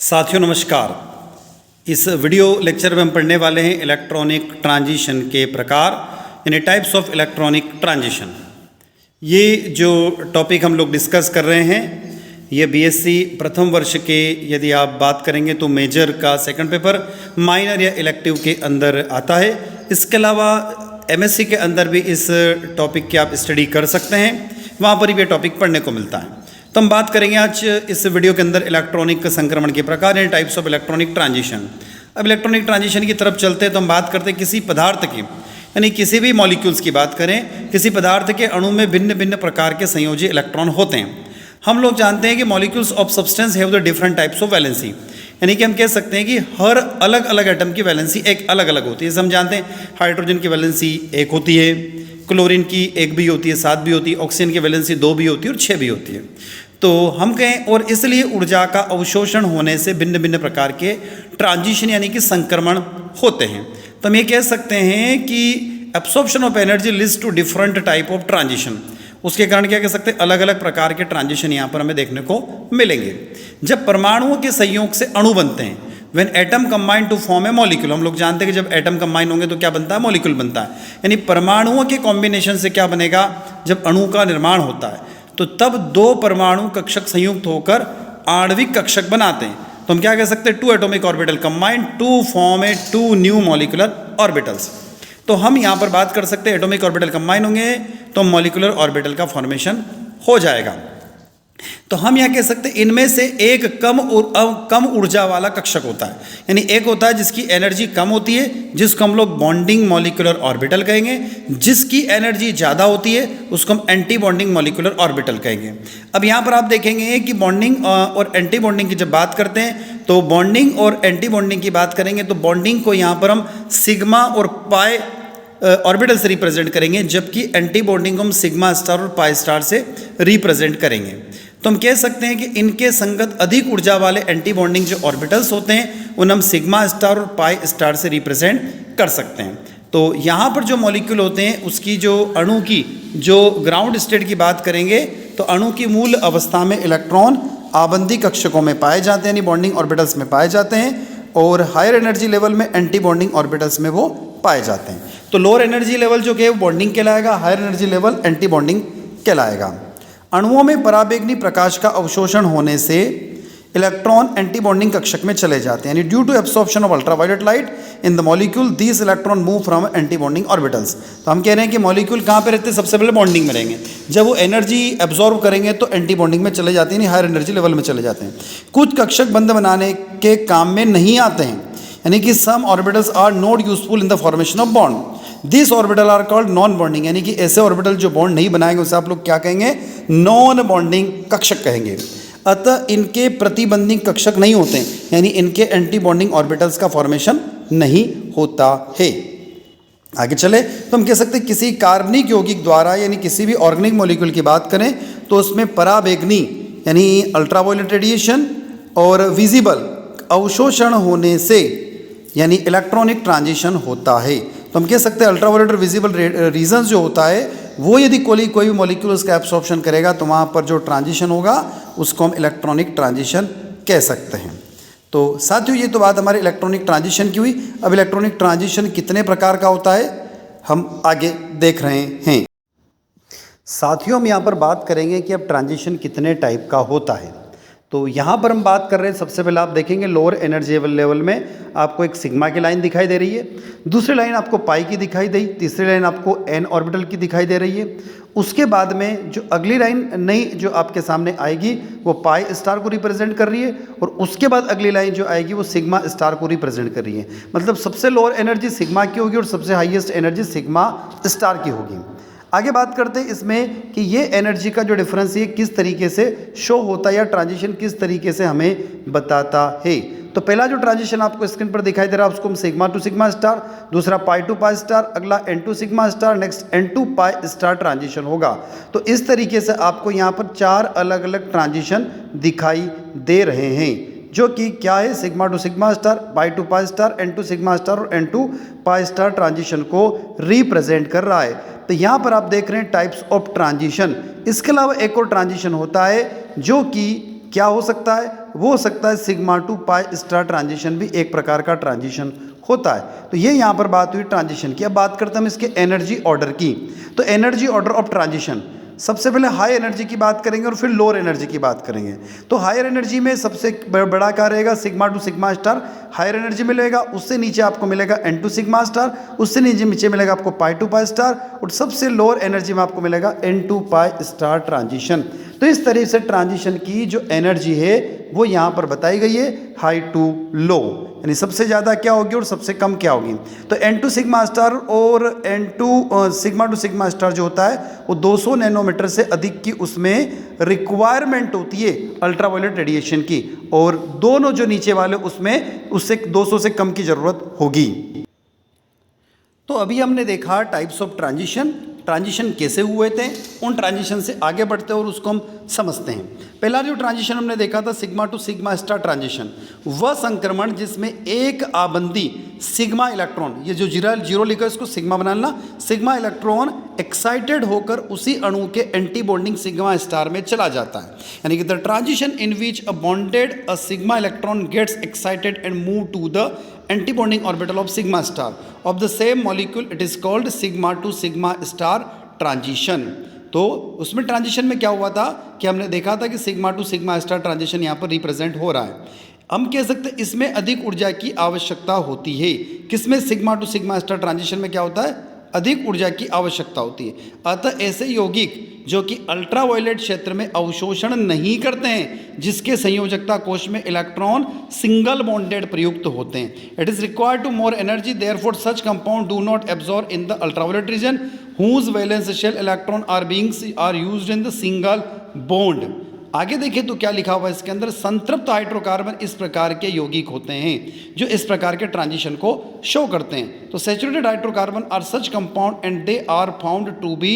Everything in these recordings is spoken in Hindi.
साथियों नमस्कार। इस वीडियो लेक्चर में हम पढ़ने वाले हैं इलेक्ट्रॉनिक ट्रांजिशन के प्रकार यानी टाइप्स ऑफ इलेक्ट्रॉनिक ट्रांजिशन। ये जो टॉपिक हम लोग डिस्कस कर रहे हैं ये बीएससी प्रथम वर्ष के यदि आप बात करेंगे तो मेजर का सेकंड पेपर, माइनर या इलेक्टिव के अंदर आता है। इसके अलावा एमएससी के अंदर भी इस टॉपिक की आप स्टडी कर सकते हैं, वहाँ पर भी ये टॉपिक पढ़ने को मिलता है। तो हम बात करेंगे आज इस वीडियो के अंदर इलेक्ट्रॉनिक संक्रमण के प्रकार यानी टाइप्स ऑफ इलेक्ट्रॉनिक ट्रांजिशन। अब इलेक्ट्रॉनिक ट्रांजिशन की तरफ चलते हैं तो हम बात करते हैं किसी पदार्थ की यानी किसी भी मॉलिक्यूल्स की बात करें, किसी पदार्थ के अणु में भिन्न भिन्न प्रकार के संयोजी इलेक्ट्रॉन होते हैं। हम लोग जानते हैं कि molecules of substance have the different types of valency, यानी कि हम कह सकते हैं कि हर अलग अलग एटम की वैलेंसी एक अलग अलग होती है। जैसे हम जानते हैं हाइड्रोजन की वैलेंसी एक होती है, क्लोरीन की एक भी होती है, 7 भी होती है, ऑक्सीजन की वैलेंसी 2 भी होती है और 6 भी होती है। तो हम कहें और इसलिए ऊर्जा का अवशोषण होने से भिन्न भिन्न प्रकार के ट्रांजिशन यानी कि संक्रमण होते हैं। तो हम ये कह सकते हैं कि absorption of energy leads to different type of transition. उसके कारण क्या कह सकते हैं, अलग अलग प्रकार के ट्रांजिशन यहाँ पर हमें देखने को मिलेंगे। जब परमाणुओं के संयोग से अणु बनते हैं, when atom combine to form a molecule, हम लोग जानते हैं कि जब एटम कंबाइन होंगे तो क्या बनता है, मॉलिक्यूल बनता है। यानी परमाणुओं के कॉम्बिनेशन से क्या बनेगा, जब अणु का निर्माण होता है तो तब 2 परमाणु कक्षक संयुक्त होकर आणविक कक्षक बनाते हैं। तो हम क्या कह सकते हैं, 2 atomic orbital combine to form a 2 new molecular orbitals. तो हम यहाँ पर बात कर सकते हैं एटॉमिक ऑर्बिटल कंबाइन होंगे तो मॉलिक्यूलर ऑर्बिटल का फॉर्मेशन हो जाएगा। तो हम यह कह सकते हैं इनमें से एक कम ऊर्जा वाला कक्षक होता है, यानी एक होता है जिसकी एनर्जी कम होती है जिसको हम लोग बॉन्डिंग मॉलिक्यूलर ऑर्बिटल कहेंगे, जिसकी एनर्जी ज़्यादा होती है उसको हम एंटी बॉन्डिंग मॉलिक्यूलर ऑर्बिटल कहेंगे। अब यहाँ पर आप देखेंगे कि बॉन्डिंग और एंटी बॉन्डिंग की जब बात करते हैं तो बॉन्डिंग और एंटी बॉन्डिंग की बात करेंगे तो बॉन्डिंग को यहाँ पर हम सिग्मा और पाई ऑर्बिटल से रिप्रेजेंट करेंगे, जबकि एंटी बॉन्डिंग को हम सिग्मा स्टार और पाई स्टार से रिप्रेजेंट करेंगे। तो हम कह सकते हैं कि इनके संगत अधिक ऊर्जा वाले एंटी बॉन्डिंग जो ऑर्बिटल्स होते हैं उन हम सिग्मा स्टार और पाई स्टार से रिप्रेजेंट कर सकते हैं। तो यहाँ पर जो मॉलिक्यूल होते हैं उसकी जो अणु की जो ग्राउंड स्टेट की बात करेंगे तो अणु की मूल अवस्था में इलेक्ट्रॉन आबंधी कक्षकों में पाए जाते हैं यानी बॉन्डिंग ऑर्बिटल्स में पाए जाते हैं, और हायर एनर्जी लेवल में एंटी बॉन्डिंग ऑर्बिटल्स में वो पाए जाते हैं। तो लोअर एनर्जी लेवल जो कि बॉन्डिंग कहलाएगा, higher energy level anti bonding कहलाएगा। अणुओं में पराबैंगनी प्रकाश का अवशोषण होने से इलेक्ट्रॉन एंटी बॉन्डिंग कक्षक में चले जाते हैं, यानी due to absorption of ultraviolet light in the molecule these electron move from anti bonding orbitals. तो हम कह रहे हैं कि मॉलिक्यूल कहाँ पे रहते हैं, सबसे पहले बॉन्डिंग में रहेंगे, जब वो एनर्जी एब्जॉर्ब करेंगे तो एंटी बॉन्डिंग में चले जाते हैं यानी हायर एनर्जी लेवल में चले जाते हैं। कुछ कक्षक बंध बनाने के काम में नहीं आते हैं, यानी कि some orbitals are not useful in the formation of bond, this orbital are called non bonding, यानी कि ऐसे ऑर्बिटल जो बॉन्ड नहीं बनाएंगे उसे आप लोग क्या कहेंगे, नॉन बॉन्डिंग कक्षक कहेंगे। अतः इनके प्रतिबंधित कक्षक नहीं होते हैं, यानी इनके एंटी बॉन्डिंग ऑर्बिटल्स का फॉर्मेशन नहीं होता है। आगे चले तो हम कह सकते हैं किसी कार्बनिक यौगिक द्वारा यानी किसी भी ऑर्गेनिक मॉलिक्यूल की बात करें तो उसमें पराबैंगनी यानी अल्ट्रावायलेट रेडिएशन और विजिबल अवशोषण होने से यानी इलेक्ट्रॉनिक ट्रांजिशन होता है। तो हम कह सकते हैं अल्ट्रावायलेट और विजिबल रीजन्स जो होता है वो यदि कोई भी मॉलिक्यूल उसका एब्सॉर्प्शन करेगा तो वहाँ पर जो ट्रांजिशन होगा उसको हम इलेक्ट्रॉनिक ट्रांजिशन कह सकते हैं। तो साथियों ये तो बात हमारे इलेक्ट्रॉनिक ट्रांजिशन की हुई। अब इलेक्ट्रॉनिक ट्रांजिशन कितने प्रकार का होता है हम आगे देख रहे हैं। साथियों हम यहाँ पर बात करेंगे कि अब ट्रांजिशन कितने टाइप का होता है। तो यहाँ पर हम बात कर रहे हैं, सबसे पहले आप देखेंगे लोअर एनर्जी लेवल में आपको एक सिग्मा की लाइन दिखाई दे रही है, दूसरी लाइन आपको पाई की दिखाई दी, तीसरी लाइन आपको एन ऑर्बिटल की दिखाई दे रही है। उसके बाद में जो अगली लाइन नई जो आपके सामने आएगी वो पाई स्टार को रिप्रेजेंट कर रही है, और उसके बाद अगली लाइन जो आएगी वो सिग्मा स्टार को रिप्रेजेंट कर रही है। मतलब सबसे लोअर एनर्जी सिग्मा की होगी और सबसे हाईएस्ट एनर्जी सिग्मा स्टार की होगी। आगे बात करते हैं इसमें कि ये एनर्जी का जो डिफरेंस ये किस तरीके से शो होता है या ट्रांजिशन किस तरीके से हमें बताता है। तो पहला जो ट्रांजिशन आपको स्क्रीन पर दिखाई दे रहा है उसको हम सिग्मा टू सिग्मा स्टार, दूसरा पाई टू पाई स्टार, अगला n to sigma star, next n to pi star transition होगा। तो इस तरीके से आपको यहाँ पर 4 अलग अलग ट्रांजिशन दिखाई दे रहे हैं, जो कि क्या है, sigma to sigma star, pi to pi star, n to sigma star और n to pi star transition को रिप्रेजेंट कर रहा है। तो यहाँ पर आप देख रहे हैं टाइप्स ऑफ ट्रांजिशन। इसके अलावा एक और ट्रांजिशन होता है जो कि क्या हो सकता है, वो हो सकता है sigma to pi star transition भी एक प्रकार का ट्रांजिशन होता है। तो ये यहाँ पर बात हुई ट्रांजिशन की। अब बात करते हैं हम इसके एनर्जी ऑर्डर की। तो एनर्जी ऑर्डर ऑफ ट्रांजिशन, सबसे पहले हाई एनर्जी की बात करेंगे और फिर लोअर एनर्जी की बात करेंगे। तो हायर एनर्जी में सबसे बड़ा क्या रहेगा, sigma to sigma star higher energy मिलेगा। उससे नीचे आपको मिलेगा एन टू सिग्मा स्टार, उससे नीचे मिलेगा आपको पाई टू पाई स्टार, और सबसे लोअर एनर्जी में आपको मिलेगा n to pi star transition. तो इस तरह से ट्रांजिशन की जो एनर्जी है वो यहाँ पर बताई गई है, हाई टू लो, यानी सबसे ज़्यादा क्या होगी और सबसे कम क्या होगी। तो एन टू सिग्मा स्टार और n to sigma to sigma star जो होता है वो 200 नैनोमीटर से अधिक की उसमें रिक्वायरमेंट होती है अल्ट्रावायलेट रेडिएशन की, और दोनों जो नीचे वाले उसमें उससे 200 से कम की ज़रूरत होगी। तो अभी हमने देखा टाइप्स ऑफ ट्रांजिशन कैसे हुए थे, उन ट्रांजिशन से आगे बढ़ते हैं और उसको हम समझते हैं। पहला जो ट्रांजिशन हमने देखा था sigma to sigma star transition, वह संक्रमण जिसमें एक आबंदी सिग्मा इलेक्ट्रॉन, ये जो जीरो लिखा है इसको सिग्मा बनाना, सिग्मा इलेक्ट्रॉन एक्साइटेड होकर उसी अणु के एंटी बॉन्डिंग सिग्मा स्टार में चला जाता है। यानी कि the transition in which a sigma electron gets excited and move to the anti bonding orbital of sigma star of the same molecule, it is called sigma to sigma star transition. तो उसमें ट्रांजिशन में क्या हुआ था कि हमने देखा था कि sigma to sigma star transition यहाँ पर रिप्रेजेंट हो रहा है। हम कह सकते हैं इसमें अधिक ऊर्जा की आवश्यकता होती है। किसमें, sigma to sigma star transition में क्या होता है, अधिक ऊर्जा की आवश्यकता होती है। अतः ऐसे यौगिक जो कि अल्ट्रावायलेट क्षेत्र में अवशोषण नहीं करते हैं, जिसके संयोजकता कोश में इलेक्ट्रॉन सिंगल बॉन्डेड प्रयुक्त होते हैं, it is required to more energy, therefore such compound do not absorb in the ultraviolet region whose valence shell electron are used in the single bond। आगे देखें तो क्या लिखा हुआ है इसके अंदर, संतृप्त हाइड्रोकार्बन इस प्रकार के यौगिक होते हैं जो इस प्रकार के ट्रांजिशन को शो करते हैं। तो saturated hydrocarbon are such compound and they are found to be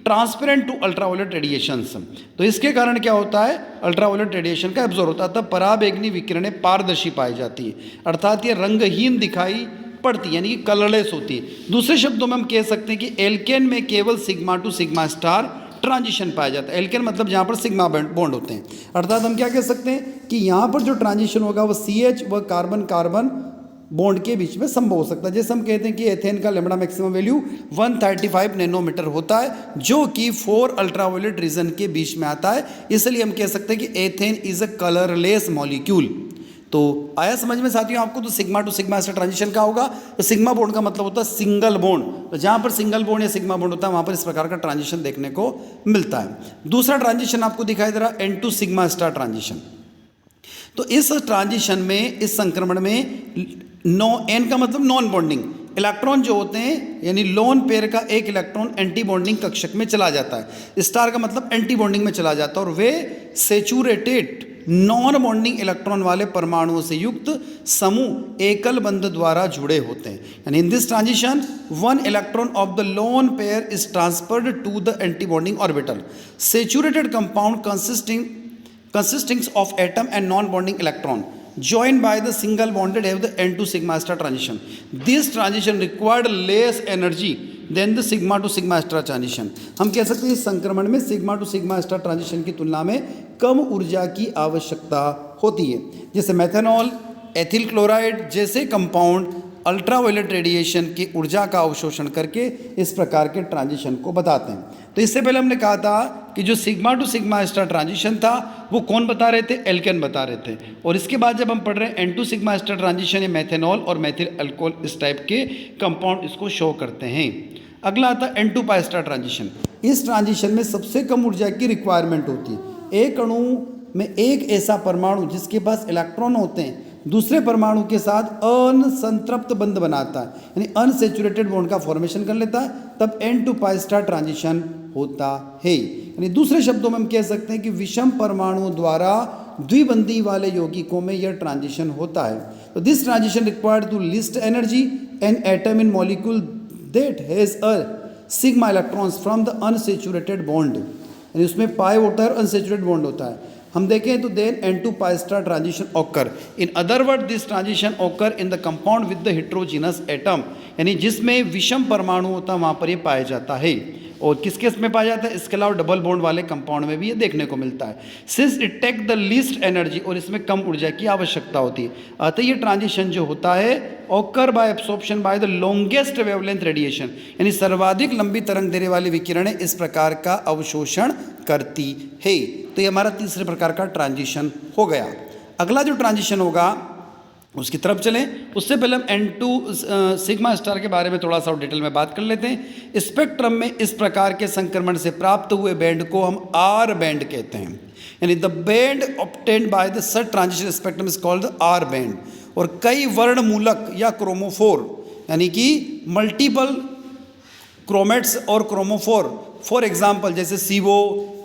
transparent to ultraviolet radiations. तो इसके कारण क्या होता है, अल्ट्रावायलेट रेडिएशन का एब्जॉर्ब होता है, तब पराबैंगनी विकिरणें पारदर्शी पाई जाती है, अर्थात ये रंगहीन दिखाई पड़ती, यानी कि कलरलेस होती है। दूसरे शब्दों में हम कह सकते हैं कि एल्केन में केवल sigma to sigma star transition पाया जाता है। एल्केन मतलब जहाँ पर सिग्मा बॉन्ड होते हैं, अर्थात हम क्या कह सकते हैं कि यहाँ पर जो ट्रांजिशन होगा वो CH व कार्बन कार्बन बॉन्ड के बीच में संभव हो सकता है। जैसे हम कहते हैं कि एथेन का लैम्बडा मैक्सिमम वैल्यू 135 नैनोमीटर होता है, जो कि 4 अल्ट्रावायलेट रीजन के बीच में आता है, इसलिए हम कह सकते हैं कि ethane is a colourless molecule. तो आया समझ में साथियों आपको। तो sigma to sigma star transition का होगा, तो सिग्मा बॉन्ड का मतलब होता है सिंगल बॉन्ड, तो जहां पर सिंगल बॉन्ड या सिग्मा बॉन्ड होता है वहां पर इस प्रकार का ट्रांजिशन देखने को मिलता है। दूसरा ट्रांजिशन आपको दिखाई दे रहा है n to sigma star transition. तो इस ट्रांजिशन में, इस संक्रमण में एन का मतलब नॉन बॉन्डिंग इलेक्ट्रॉन जो होते हैं, यानी लोन पेयर का एक इलेक्ट्रॉन एंटी बॉन्डिंग कक्षक में चला जाता है, स्टार का मतलब एंटी बॉन्डिंग में चला जाता है, और वे सेचुरेटेड नॉन बॉन्डिंग इलेक्ट्रॉन वाले परमाणुओं से युक्त समूह एकल बंध द्वारा जुड़े होते हैं। यानी in this transition one electron of the lone pair is transferred to the anti bonding orbital. Saturated compound consisting of atom and non-bonding electron joined by the single bonded have the N2 sigma star transition. This transition required less energy than the sigma to sigma star transition. हम कह सकते हैं इस संक्रमण में sigma to sigma star transition की तुलना में कम ऊर्जा की आवश्यकता होती है। जैसे मेथनॉल, एथिल क्लोराइड जैसे कंपाउंड अल्ट्रावायलेट रेडिएशन की ऊर्जा का अवशोषण करके इस प्रकार के ट्रांजिशन को बताते हैं। तो इससे पहले हमने कहा था कि जो sigma to sigma star transition था वो कौन बता रहे थे, एल्केन बता रहे थे, और इसके बाद जब हम पढ़ रहे हैं n to sigma star transition, ये मेथेनॉल और मेथिल अल्कोहल इस टाइप के कंपाउंड इसको शो करते हैं। अगला आता है n to pi star transition. इस ट्रांजिशन में सबसे कम ऊर्जा की रिक्वायरमेंट होती है। एक अणु में एक ऐसा परमाणु जिसके पास इलेक्ट्रॉन होते हैं दूसरे परमाणु के साथ अनसंतृप्त बंध बनाता है, यानी अनसेचुरेटेड बॉन्ड का फॉर्मेशन कर लेता है, तब n to pi star transition होता है। यानी दूसरे शब्दों में हम कह सकते हैं कि विषम परमाणुओं द्वारा द्विबंधी वाले यौगिकों में यह ट्रांजिशन होता है। तो this transition required to least energy an atom in molecule that has a sigma electrons from the unsaturated bond, यानी उसमें पाई होता है और अनसेचुरेटेड बॉन्ड होता है। हम देखें तो then n to pi star transition occur. In other word this transition occur in the compound with the heterogeneous atom, यानी जिसमें विषम परमाणु होता है वहाँ पर ये पाया जाता है। और किस केस में पाया जाता है? इसके अलावा डबल बॉन्ड वाले कंपाउंड में भी ये देखने को मिलता है। Since it take the least energy, और इसमें कम ऊर्जा की आवश्यकता होती है, अतः ये ट्रांजिशन जो होता है occur by absorption by the longest wavelength radiation, यानी सर्वाधिक लंबी तरंग दैर्ध्य वाली विकिरणें इस प्रकार का अवशोषण करती है। तो ये हमारा तीसरे प्रकार का ट्रांजिशन हो गया। अगला जो ट्रांजिशन होगा उसकी तरफ चलें, उससे पहले हम N2 सिग्मा स्टार के बारे में थोड़ा सा डिटेल में बात कर लेते हैं। स्पेक्ट्रम में इस प्रकार के संक्रमण से प्राप्त हुए बैंड को हम आर बैंड कहते हैं, यानी the band obtained by the such transition spectrum is called the R band. और कई वर्णमूलक या क्रोमोफोर, यानी कि मल्टीपल क्रोमेट्स और क्रोमोफोर, फॉर एग्जाम्पल जैसे CO,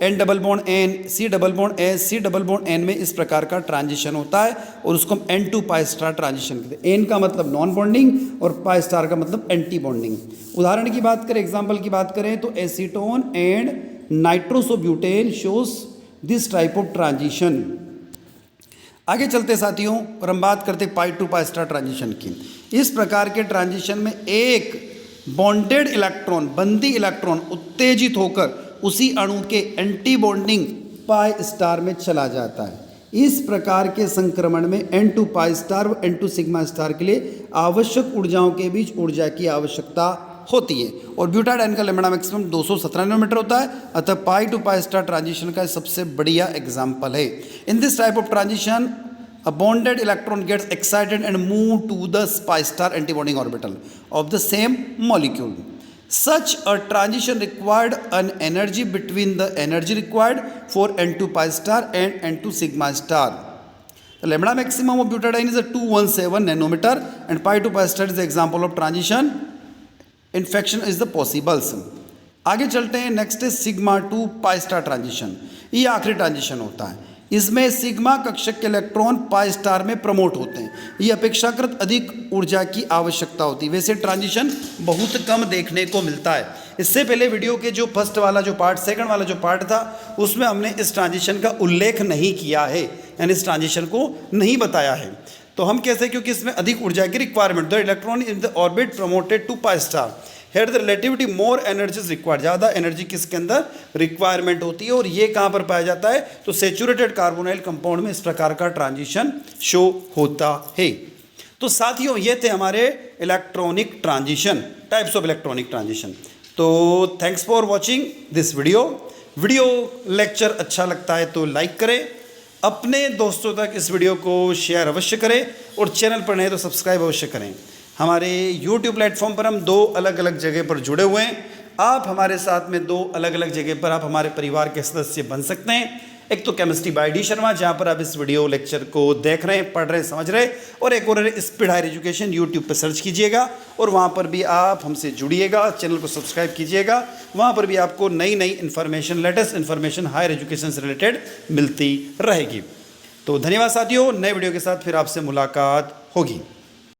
N double bond N, C double bond S, C double bond N में इस प्रकार का ट्रांजिशन होता है और उसको हम N2 पाई स्टार ट्रांजिशन कहते हैं। N का मतलब नॉन बॉन्डिंग और पाई स्टार का मतलब एंटी बॉन्डिंग। उदाहरण की बात करें, एग्जाम्पल की बात करें तो acetone and nitrosobutane shows this type of transition. आगे चलते साथियों और हम बात करते pi to pi star transition की। इस प्रकार के ट्रांजिशन में एक बॉन्डेड इलेक्ट्रॉन, बंदी इलेक्ट्रॉन उत्तेजित होकर उसी अणु के एंटी बॉन्डिंग पाई स्टार में चला जाता है। इस प्रकार के संक्रमण में N2 पाई स्टार व N2 सिग्मा स्टार के लिए आवश्यक ऊर्जाओं के बीच ऊर्जा की आवश्यकता होती है। और ब्यूटाडाइन का लैम्ब्डा मैक्सिमम 217 नैनोमीटर होता है, अतः पाई टू पाई स्टार ट्रांजिशन का सबसे बढ़िया एग्जाम्पल है। In this type of transition a bonded electron gets excited and move to the pi star antibonding orbital of the same molecule. Such a transition required an energy between the energy required for N2 pi star and N2 sigma star. The lambda maximum of butadiene is a 217 nanometer and pi to pi star is the example of transition. Infection is the possibles. आगे चलते हैं, नेक्स्ट है sigma to pi star transition. ये आखिरी ट्रांजिशन होता है। इसमें सिग्मा कक्षक के इलेक्ट्रॉन पाई स्टार में प्रमोट होते हैं। ये अपेक्षाकृत अधिक ऊर्जा की आवश्यकता होती है। वैसे ट्रांजिशन बहुत कम देखने को मिलता है। इससे पहले वीडियो के जो फर्स्ट वाला जो पार्ट, सेकंड वाला जो पार्ट था, उसमें हमने इस ट्रांजिशन का उल्लेख नहीं किया है, यानी इस ट्रांजिशन को नहीं बताया है। तो हम कैसे, क्योंकि इसमें अधिक ऊर्जा की requirement, the electron in the orbit promoted to pi star, here the relativity more energy is required, ज़्यादा एनर्जी किसके अंदर रिक्वायरमेंट होती है। और ये कहाँ पर पाया जाता है? तो सेचुरेटेड कार्बोनाइल कंपाउंड में इस प्रकार का ट्रांजिशन शो होता है। तो साथियों ये थे हमारे electronic transition, types of electronic transition. तो thanks for watching this video lecture अच्छा लगता है तो लाइक करें, अपने दोस्तों तक इस वीडियो को शेयर अवश्य करें और चैनल पर नए तो सब्सक्राइब अवश्य करें। हमारे YouTube प्लेटफॉर्म पर हम 2 अलग अलग जगह पर जुड़े हुए हैं। आप हमारे साथ में 2 अलग अलग जगह पर आप हमारे परिवार के सदस्य बन सकते हैं। एक तो केमिस्ट्री बाय डी शर्मा, जहाँ पर आप इस वीडियो लेक्चर को देख रहे हैं, पढ़ रहे हैं, समझ रहे हैं, और एक और स्पीड हायर एजुकेशन YouTube पर सर्च कीजिएगा और वहाँ पर भी आप हमसे जुड़िएगा, चैनल को सब्सक्राइब कीजिएगा। वहाँ पर भी आपको नई नई information, latest information higher education से रिलेटेड मिलती रहेगी। तो धन्यवाद साथियों, नए वीडियो के साथ फिर आपसे मुलाकात होगी।